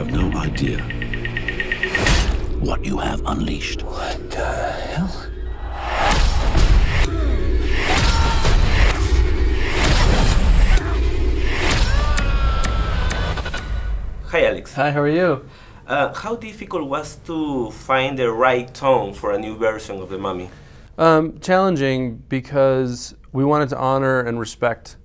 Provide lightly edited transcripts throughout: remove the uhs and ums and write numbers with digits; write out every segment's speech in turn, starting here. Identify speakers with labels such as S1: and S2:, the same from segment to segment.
S1: have no idea what you have unleashed.
S2: What the hell?
S3: Hi, Alex.
S4: Hi, how are you?
S3: How difficult was to find the right tone for a new version of The Mummy?
S4: Challenging because we wanted to honor and respect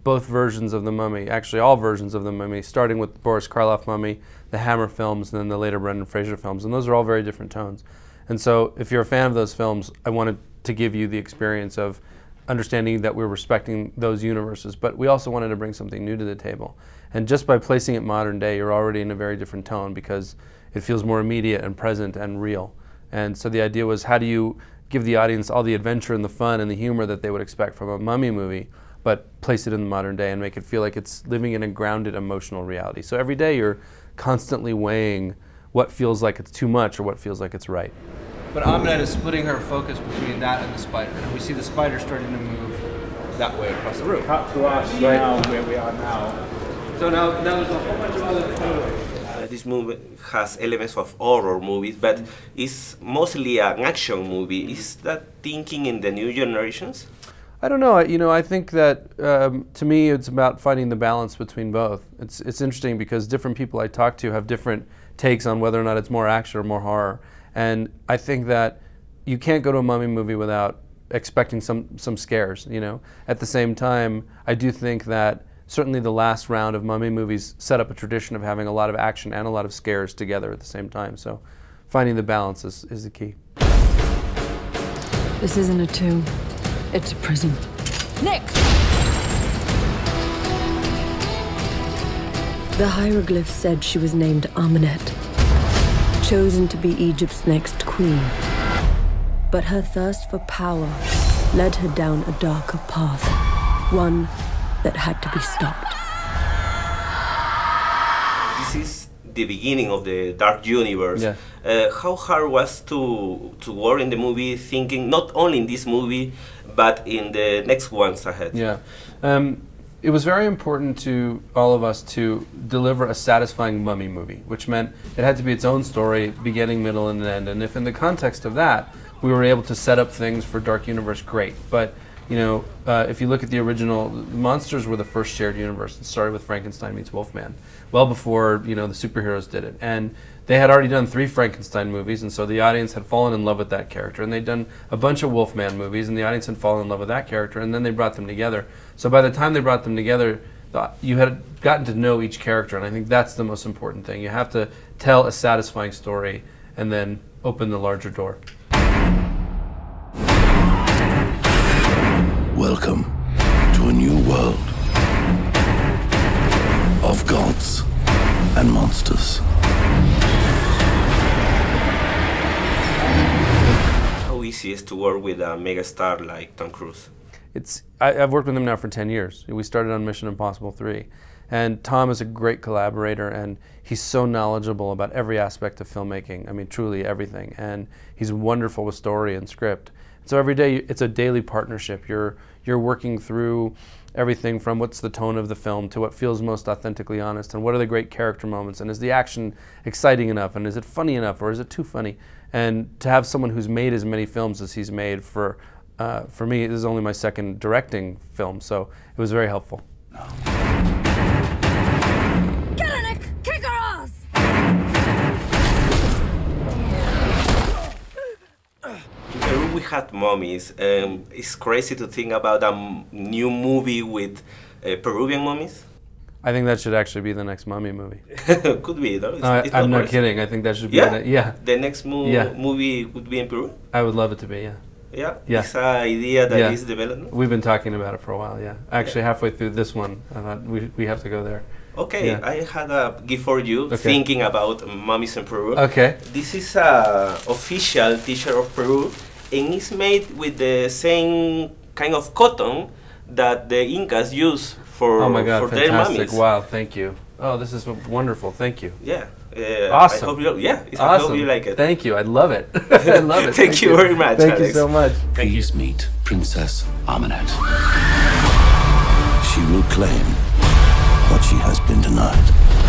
S4: both versions of The Mummy, actually all versions of The Mummy, starting with Boris Karloff Mummy, the Hammer films, and then the later Brendan Fraser films, and those are all very different tones. And so if you're a fan of those films, I wanted to give you the experience of understanding that we're respecting those universes, but we also wanted to bring something new to the table. And just by placing it modern day, you're already in a very different tone because it feels more immediate and present and real. And so the idea was, how do you give the audience all the adventure and the fun and the humor that they would expect from a Mummy movie, but place it in the modern day and make it feel like it's living in a grounded emotional reality. So every day you're constantly weighing what feels like it's too much or what feels like it's right. But Aminette is splitting her focus between that and the spider, and we see the spider starting to move that way across the room.
S5: Cut to us right now, where we are now.
S4: So now there's a whole bunch of other
S3: This movie has elements of horror movies, but it's mostly an action movie. Is that thinking in the new generations?
S4: I don't know. I think that to me it's about finding the balance between both. It's interesting because different people I talk to have different takes on whether or not it's more action or more horror. And I think that you can't go to a Mummy movie without expecting some scares, At the same time, I do think that certainly the last round of Mummy movies set up a tradition of having a lot of action and a lot of scares together at the same time. So finding the balance is the key.
S6: This isn't a tomb. It's a prison. Nick! The hieroglyph said she was named Aminette, chosen to be Egypt's next queen. But her thirst for power led her down a darker path, one that had to be stopped.
S3: This is the beginning of the Dark Universe.
S4: Yeah.
S3: How hard was to work in the movie, thinking not only in this movie, but in the next ones ahead?
S4: Yeah. It was very important to all of us to deliver a satisfying Mummy movie, which meant it had to be its own story, beginning, middle, and end. And if in the context of that, we were able to set up things for Dark Universe, great. But if you look at the original, monsters were the first shared universe. It started with Frankenstein meets Wolfman, well before the superheroes did it. And they had already done 3 Frankenstein movies, and so the audience had fallen in love with that character. And they'd done a bunch of Wolfman movies, and the audience had fallen in love with that character, and then they brought them together. So by the time they brought them together, you had gotten to know each character, and I think that's the most important thing. You have to tell a satisfying story and then open the larger door.
S1: Welcome to a new world of gods and monsters.
S3: How easy is to work with a megastar like Tom Cruise?
S4: I've worked with him now for 10 years. We started on Mission Impossible 3. And Tom is a great collaborator, and he's so knowledgeable about every aspect of filmmaking. I mean, truly everything. And he's wonderful with story and script. So every day, it's a daily partnership. You're working through everything from what's the tone of the film to what feels most authentically honest, and what are the great character moments, and is the action exciting enough, and is it funny enough, or is it too funny? And to have someone who's made as many films as he's made, for me, this is only my second directing film, so it was very helpful.
S6: Get her, Nick! Kick her ass!
S3: In Peru we had mummies. It's crazy to think about a new movie with Peruvian mummies.
S4: I think that should actually be the next Mummy movie.
S3: Could be, though.
S4: I'm not kidding. I think that should be.
S3: Yeah? The next movie would be in Peru?
S4: I would love it to be, yeah.
S3: Yeah?
S4: Yeah.
S3: It's an idea that is developing?
S4: We've been talking about it for a while, yeah. Actually, halfway through this one, I thought we have to go there.
S3: Okay,
S4: yeah.
S3: I had a gift for you, thinking about mummies in Peru.
S4: Okay.
S3: This is a official t-shirt of Peru, and it's made with the same kind of cotton that the Incas use for,
S4: oh my God,
S3: for
S4: fantastic.
S3: their mummies.
S4: Wow, thank you. Oh, this is wonderful, thank you.
S3: Yeah.
S4: Awesome.
S3: I hope you,
S4: awesome.
S3: I hope you like it.
S4: Thank you, I love it. I love it.
S3: Thank you very much,
S4: Thank
S3: Alex.
S4: you so much.
S1: Please meet Princess Aminette. She will claim what she has been denied.